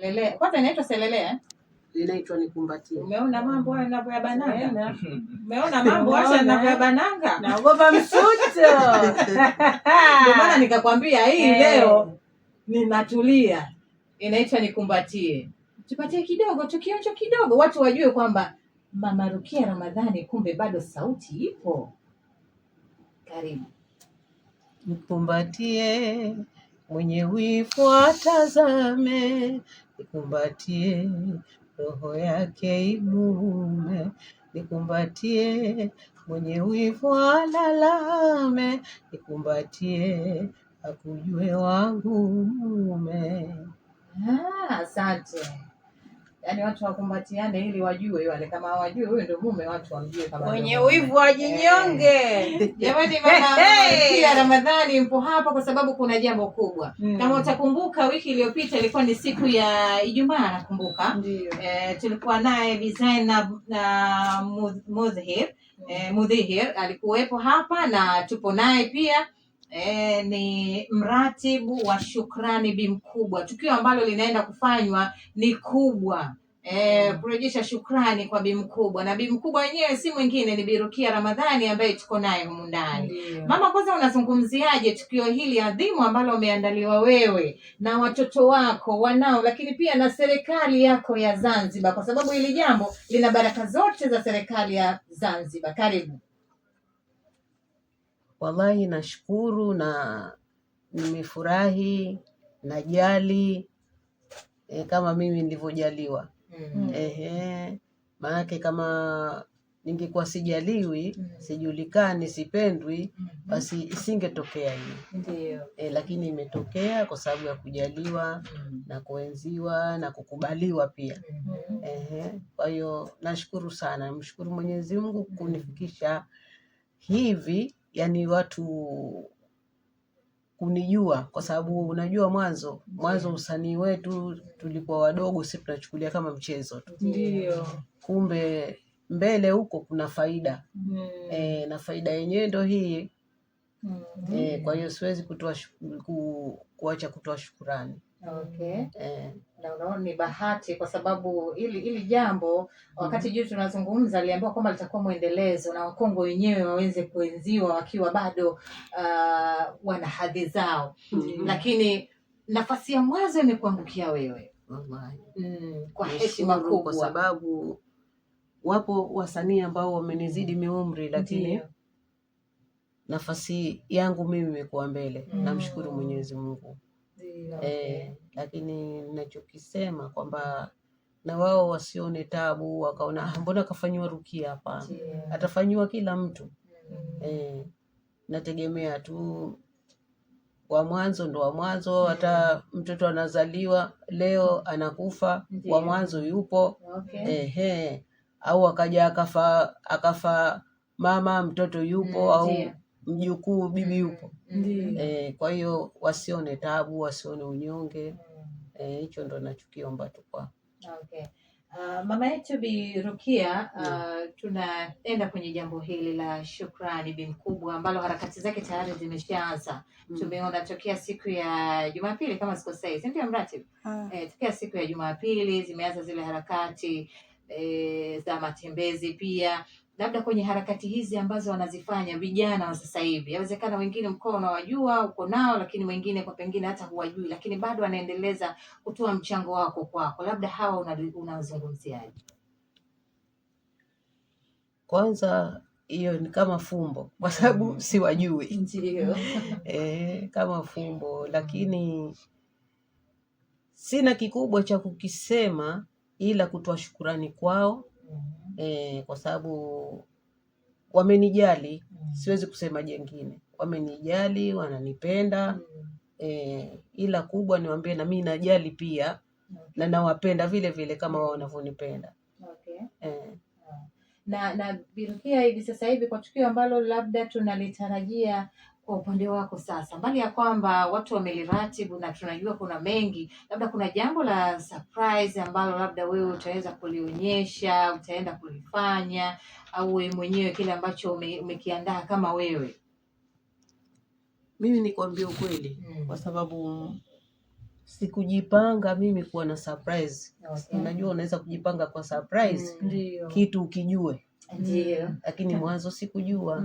Lele. Kwanza inaitwa selele. Linaitwa nikumbatie. Umeona mambo hayo yanavyobananga? Umeona mambo hayo yanavyobananga? Naogopa msuto. Ndio maana nikakwambia hii leo ninatulia. Inaitwa nikumbatie. Tupatie kidogo, tukionjo kidogo, watu wajue kwamba Mama Rukia Ramadhani kumbe bado sauti ipo. Karibu. Nikumbatie mwenye wivu atazame, nikumbatie roho yake imume, nikumbatie mwenye wivu alalame, nikumbatie akujue wangu mume. Asante. Yaani watu wakumbatiane ili wajue wale, kama hawajui huyo ndio mume, watu wamjue kama mwenye wivu ajinyonge. Jamani, Mama Rukia Ramadhani mpo hapa kwa sababu kuna jambo kubwa. Kama utakumbuka wiki iliyopita ilikuwa ni siku ya Ijumaa, nakumbuka. Tulikuwa naye design na Mudhihir alikuwepo hapa, na tupo naye pia ni mratibu wa Shukrani Bi Mkubwa. Tukio ambalo linaenda kufanywa ni kubwa, kurejesha shukrani kwa Bi Mkubwa, na Bi Mkubwa wenyewe si mwingine ni Bi Rukia Ramadhani ambaye tuko naye humu ndani. Mama, kwanza unazungumziaje tukio hili adhimu ambalo umeandaliwa wewe na watoto wako, wanao, lakini pia na serikali yako ya Zanzibar, kwa sababu hili jambo lina baraka zote za serikali ya Zanzibar? Karibu. Wallahi nashukuru na nimefurahi, najali kama mimi nilivyojaliwa. Maanake kama ningekuwa sijaliwi, sijulikani, sipendwi, basi isingetokea hii. Ndio. Lakini imetokea kwa sababu ya kujaliwa na kuenziwa na kukubaliwa pia. Kwa hiyo nashukuru sana, namshukuru Mwenyezi Mungu kunifikisha hivi, yani watu kunijua, kwa sababu unajua mwanzo usanii wetu tulikuwa wadogo, sisi tunachukulia kama mchezo tu. Ndio. Kumbe mbele huko kuna faida. Na faida yenyewe ndio hii. Kwa hiyo siwezi kuacha kutoa shukrani. Okay. Na unaona ni bahati kwa sababu ili jambo wakati juu tunazungumza aliambiwa kwamba litakuwa mwendelezo na Wakongo wenyewe waweze kuenziwa wakiwa bado wana hadhi zao. Lakini nafasi ya mwanzo imekuangukia wewe. Wallahi. Kwa heshima kubwa, kwa sababu wapo wasanii ambao wamenizidi miumri, lakini nafasi yangu mimi imekuwa mbele. Namshukuru Mwenyezi Mungu. Lakini ninachokisema kwamba na wao wasione tabu wakaona mbona kafanyiwa Rukia. Hapa atafanyiwa kila mtu. Nategemea tu wa mwanzo ndo wa mwanzo. Hata mtoto anazaliwa leo anakufa, wa mwanzo yupo. Au akaja akafa mama, mtoto yupo. Au mjukuu, bibi yupo. Kwa hiyo wasione tabu, wasione unyonge. Hicho ndo nachokiomba tu kwa. Okay. Mama yetu Bi Rukia, tunaenda kwenye jambo hili la Shukrani Bi Mkubwa ambalo harakati zake tayari zimeshaanza. Tumeona tokea siku ya Jumapili kama sikosei, si ndio mratibu? Tokea siku ya Jumapili zimeanza zile harakati za matembezi pia. Labda kwenye harakati hizi ambazo wanazifanya vijana wa sasa hivi, inawezekana wengine mkoa unawajua uko nao, lakini wengine kwa pengine hata huwajui, lakini bado wanaendeleza kutoa mchango wako kwako. Labda hawa unazungumziaje? Kwanza hiyo ni kama fumbo kwa sababu siwajui. Ndio. Kama fumbo, lakini sina kikubwa cha kukisema ila kutoa shukurani kwao. Kwa sababu wamenijali, siwezi kusema jengine. Wamenijali, wananipenda. Ila kubwa niwaambie na mimi najali pia. Na nawapenda vile vile kama wao wanavyonipenda. Na Bi Rukia, hivi sasa hivi kwa tukio ambalo labda tunalitarajia kwa upande wako sasa, mbali ya kwamba watu wameliratibu na tunajua kuna mengi, labda kuna jambo la surprise ambalo labda wewe utaweza kulionyesha, utaenda kulifanya, au wewe mwenyewe kile ambacho umekiandaa kama wewe? Mimi nikwambie ukweli, kwa sababu sikujipanga mimi kuwa na surprise. Unajua unaweza kujipanga kwa surprise kitu ukijue, lakini mwanzo sikujua.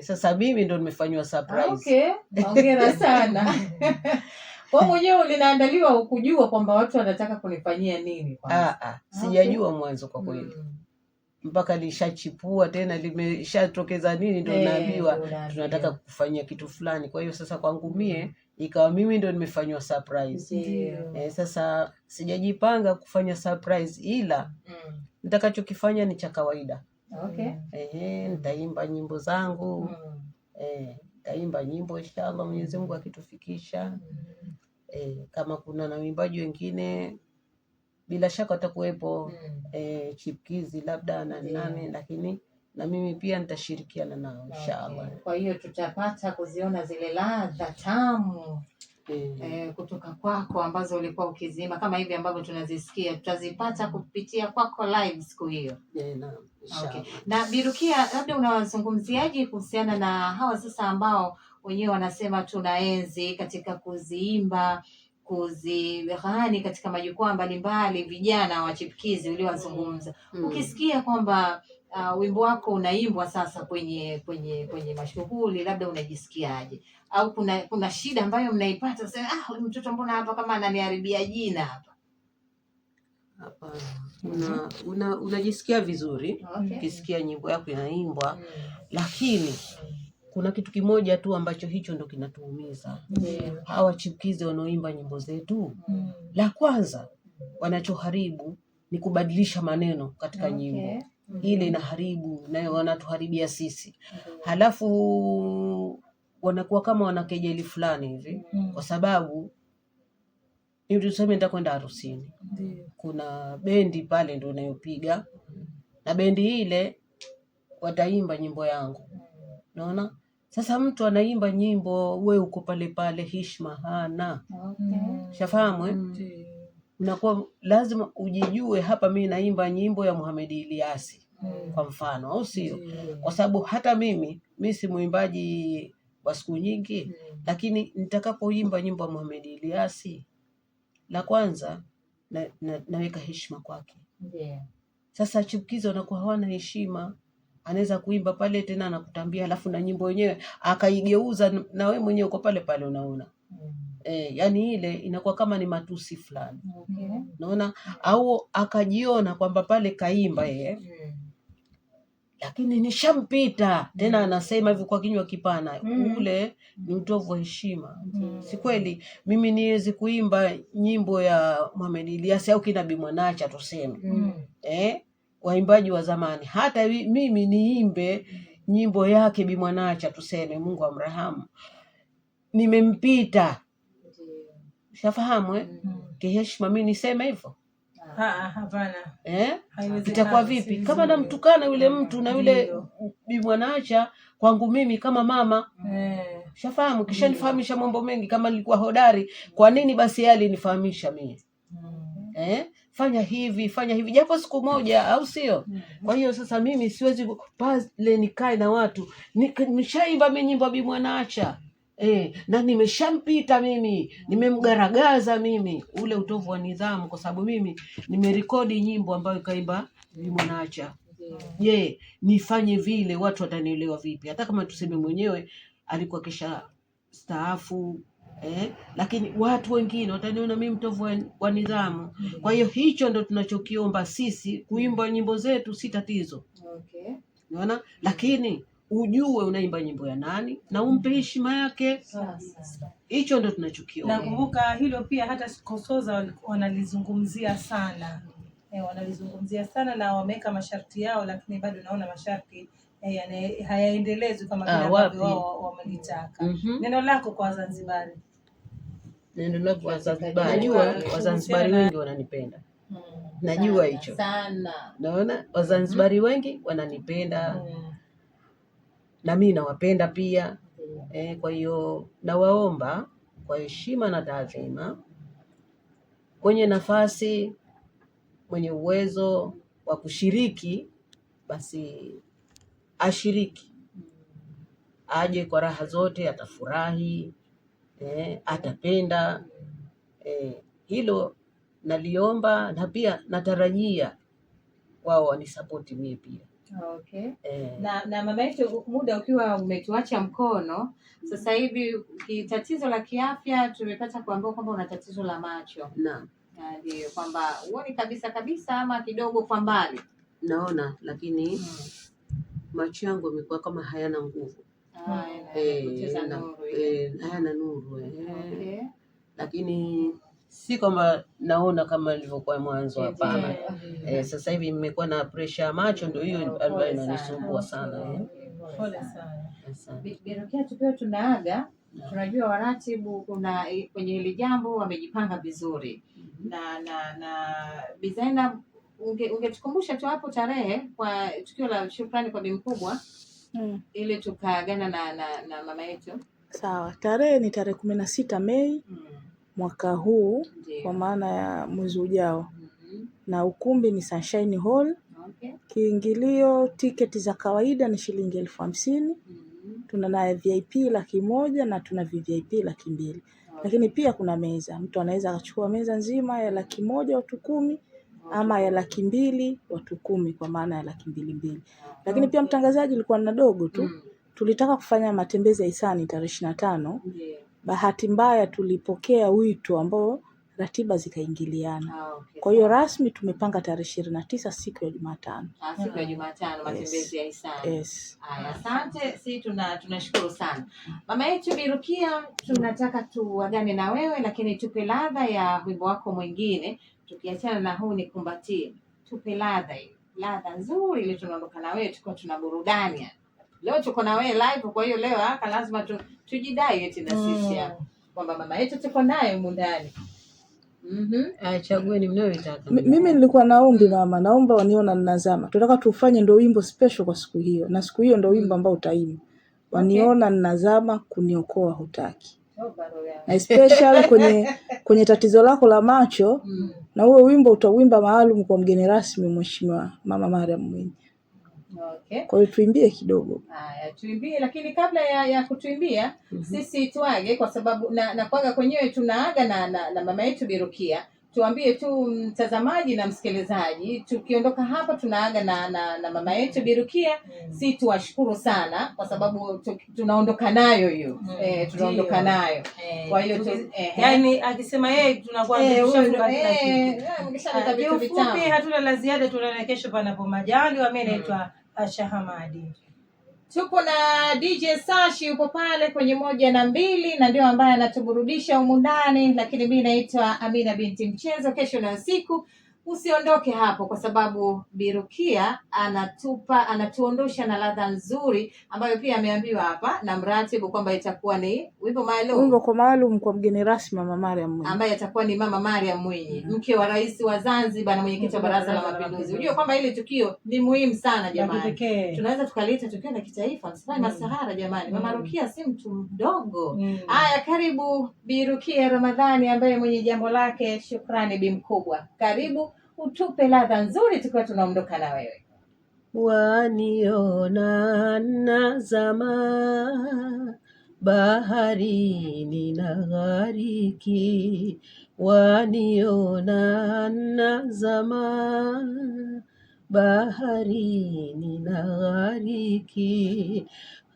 Sasa mimi ndo nimefanywa surprise. Hongera sana. Kwa mwenyewe linaandaliwa ukujua kwamba watu wanataka kunifanyia nini kwanza? Sijajua mwanzo kwa kweli. Mpaka lishachipua tena limeshatokeza nini ndo naambiwa tunataka kufanyia kitu fulani. Kwa hiyo sasa kwangu mie ikawa mimi ndo nimefanywa surprise. Sasa sijajipanga kufanya surprise, ila nitakachokifanya ni cha kawaida. Nitaimba nyimbo zangu. Nitaimba nyimbo inshallah Mwenyezi Mungu akitufikisha. Kama kuna na waimbaji wengine bila shaka watakuwepo, chipkizi labda na nani, lakini na mimi pia nitashirikiana nao inshallah. Kwa hiyo tutapata kuziona zile ladha tamu kutoka kwako ambazo ulikuwa ukizima kama hivi ambavyo tunazisikia, tutazipata kupitia kwako live siku hiyo. Na Bi Rukia, labda unawazungumziaje kuhusiana na hawa sasa ambao wenyewe wanasema tunaenzi katika kuziimba, kuzighani katika majukwaa mbalimbali, vijana wa chipkizi uliowazungumza. Ukisikia kwamba wimbo wako unaimbwa sasa kwenye mashughuli, labda unajisikiaje? Au kuna shida ambayo mnaipata sasa, mtoto mbona hapa kama ananiharibia jina hapa? Hapana. Unajisikia vizuri ukisikia nyimbo yako inaimbwa, lakini kuna kitu kimoja tu ambacho hicho ndo kinatuumiza. Hawa chipkizi wanaoimba nyimbo zetu, la kwanza wanachoharibu ni kubadilisha maneno katika nyimbo. Ile inaharibu, nayo wanatuharibia sisi. Halafu wanakuwa kama wanakejeli fulani hivi, kwa sababu tuseme nitakwenda harusini, kuna bendi pale ndio inayopiga, na bendi ile wataimba nyimbo yangu. Unaona? Sasa mtu anaimba nyimbo, we uko pale pale, heshima hana. Shafahamu unakuwa lazima ujijue, hapa mimi naimba nyimbo ya Muhammad Ilyasi kwa mfano, au sio? Kwa sababu hata mimi si muimbaji wa siku nyingi, lakini nitakapoimba nyimbo ya Muhammad Ilyasi, la kwanza naweka heshima kwake. Sasa chipkizo wanakuwa hawana heshima. Anaweza kuimba pale tena anakutambia, alafu na nyimbo yenyewe akaigeuza, na wewe mwenyewe uko pale pale unaona. Yani ile inakuwa kama ni matusi fulani. Unaona? Au akajiona kwamba pale kaimba yeye, lakini nishampita. Tena anasema hivi kwa kinywa kipana. Ule ni utovu wa heshima. Si kweli mimi niwezi kuimba nyimbo ya Muhammad Ilyasi au kina Bi Mwanacha tuseme. Waimbaji wa zamani, hata mimi niimbe nyimbo yake Bi Mwanacha tuseme, Mungu amrahamu, nimempita. Shafahamu kiheshima mimi niseme hivyo? Hapana. Itakuwa vipi kama namtukana yule mtu na yule Bi Mwanacha kwangu mimi kama mama? Shafahamu, kisha nifahamisha mambo mengi. Kama nilikuwa hodari, kwa nini basi yale nifahamisha mimi? Fanya hivi japo siku moja, au sio? Kwa hiyo sasa mimi siwezi pale nikae na watu nimeshaimba mimi nyimbo Bi Mwanacha na nimeshampita mimi, nimemgaragaza mimi. Ule utovu wa nidhamu, kwa sababu mimi nimerekodi nyimbo ambayo kaimba Bi Mwanacha. Je, nifanye vile watu watanielewa vipi? Hata kama tuseme mwenyewe alikuwa kisha staafu, lakini watu wengine wataniona mimi mtovu wa nidhamu. Kwa hiyo hicho ndo tunachokiomba sisi. Kuimba nyimbo zetu si tatizo. Unaona? Lakini ujue unaimba nyimbo ya nani na umpe heshima yake. Hicho ndo tunachokiomba. Nakumbuka hilo pia, hata Kosoza wanalizungumzia sana. Wanalizungumzia sana na wameweka masharti yao, lakini bado naona masharti hayaendelezwi kama vile ambavyo wao wamelitaka. Neno lako kwa Wazanzibari? Neno lako kwa Wazanzibari, najua Wazanzibari wengi wananipenda. Najua hicho sana. Naona Wazanzibari wengi wananipenda. Na mimi nawapenda pia. Kwa hiyo nawaomba kwa heshima na taadhima, kwenye nafasi, mwenye uwezo wa kushiriki basi ashiriki. Aje kwa raha zote, atafurahi, atapenda. Hilo naliomba, na pia natarajia wao wanisapoti mimi pia. Okay. Na mama yetu, muda ukiwa umetuacha mkono, sasa hivi tatizo la kiafya tumepata kuambiwa kwamba una tatizo la macho. Naam. Ndio, kwamba huoni kabisa ama kidogo kwa mbali? Naona, lakini macho yangu yamekuwa kama hayana nguvu. Hayana nuru. Okay. Lakini si kwamba naona kama nilivyokuwa mwanzo, hapana. Sasa hivi nimekuwa na pressure ya macho, ndio hiyo ambayo inanisumbua sana. Pole sana. Bi Rukia, tukiwa tunaaga, tunajua waratibu kuna kwenye hili jambo wamejipanga vizuri. Na Bi Zainab, ungetukumbusha tu hapo tarehe kwa tukio la shukrani kwa Bi Mkubwa, ili tukaagana na mama yetu. Sawa, tarehe ni tarehe 16 Mei mwaka huu, kwa maana ya mwezi ujao. Na ukumbi ni Sunshine Hall. Okay. Kiingilio, tiketi za kawaida ni shilingi 50,000. Tuna na VIP 100,000 na tuna VIP 200,000. Lakini pia kuna meza, mtu anaweza akachukua meza nzima ya 100,000 watu 10, ama ya 200,000 watu 10, kwa maana ya 200,000. Lakini pia mtangazaji alikuwa na dogo tu. Tulitaka kufanya matembezi ya hisani tarehe 25. Bahati mbaya tulipokea wito ambao ratiba zikaingiliana. Kwa hiyo rasmi tumepanga tarehe 29 siku ya Jumatano. Siku ya Jumatano, matembezi ya hisani. Yes. Asante, tunashukuru sana. Mama yetu Bi Rukia, tunataka tuagane na wewe, lakini tupe ladha ya wimbo wako mwingine. Tukiachana na huu Nikumbatie, tupe ladha nzuri ili tunaondoka na wewe tukiwa tuna burudani. Leo tuko na wewe live, kwa hiyo leo lazima tujidai eti na sisi hapa kwamba mama yetu tuko naye humu ndani. Chagueni mnayotaka. Mimi nilikuwa naombi mama, naomba waniona ninazama. Tunataka tufanye ndio wimbo special kwa siku hiyo, na siku hiyo ndio wimbo ambao utaimba. Waniona ninazama, kuniokoa hutaki. Na especially kwenye tatizo lako la macho, na huo wimbo utauimba maalum kwa mgeni rasmi Mheshimiwa Mama Mariam Mwinyi. Okay. Kwa hiyo tuimbie kidogo. Tuimbie, lakini kabla ya kutuimbia, sisi tuage, kwa sababu na kuaga kwenyewe tunaaga na mama yetu Bi Rukia. Tuambie tu mtazamaji na msikilizaji, tukiondoka hapa tunaaga na mama yetu Bi Rukia. Si tuwashukuru sana kwa sababu tunaondoka nayo hiyo. Tunaondoka nayo. Kwa hiyo yani akisema yeye tunakuwa tumeshafunga kila kitu. Hatuna la ziada, tunaona kesho panapo majaliwa. Mimi naitwa Asha Hamadi. Tupo na DJ Sashi yupo pale kwenye 1 na 2, na ndio ambaye anatuburudisha humu ndani, lakini mimi naitwa Amina binti Mchezo. Kesho na usiku usiondoke hapo, kwa sababu Bi Rukia anatuondosha na ladha nzuri ambayo pia ameambiwa hapa na mratibu kwamba itakuwa ni wimbo maalum kwa mgeni rasmi Mama Mariam Mwinyi, ambaye atakuwa ni Mama Mariam Mwinyi, mke wa Rais wa Zanzibar na mwenyekiti wa Baraza la Mapinduzi. Unajua kwamba ile tukio ni muhimu sana jamani. Tunaweza tukaleta tukio la kitaifa, msifanye masahara jamani. Mama Rukia si mtu mdogo. Haya, karibu Bi Rukia Ramadhani ambaye mwenye jambo lake Shukrani Bi Mkubwa. Karibu utupe ladha nzuri tukiwa tunaondoka na wewe. Waniona nazama, baharini naghariki. Waniona nazama, baharini naghariki.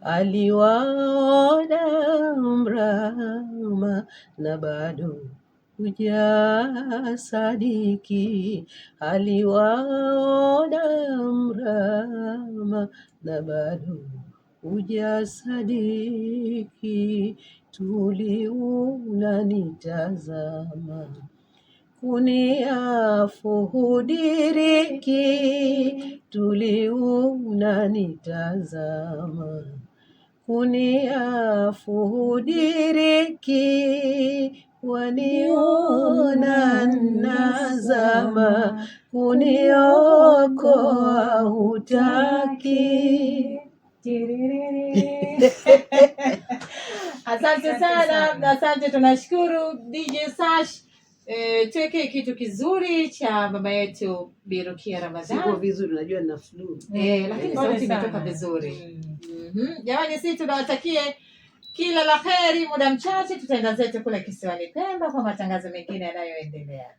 Aliwaona Mrama na bado hujasadiki. Aliwaona Mrama na bado hujasadiki. Unanitazama kuniafu hudiriki. Unanitazama kuniafu hudiriki. Waniona nazama, kuniokoa hutaki. Asante sana, asante, tunashukuru DJ Sash. Tuweke kitu kizuri cha mama yetu Bi Rukia Ramadhani. Siko vizuri, najua nina flu. Lakini sauti imetoka vizuri. Jamani, sisi tunawatakie Kila la heri. Muda mchache tutaenda zetu kule kisiwani Pemba kwa matangazo mengine yanayoendelea.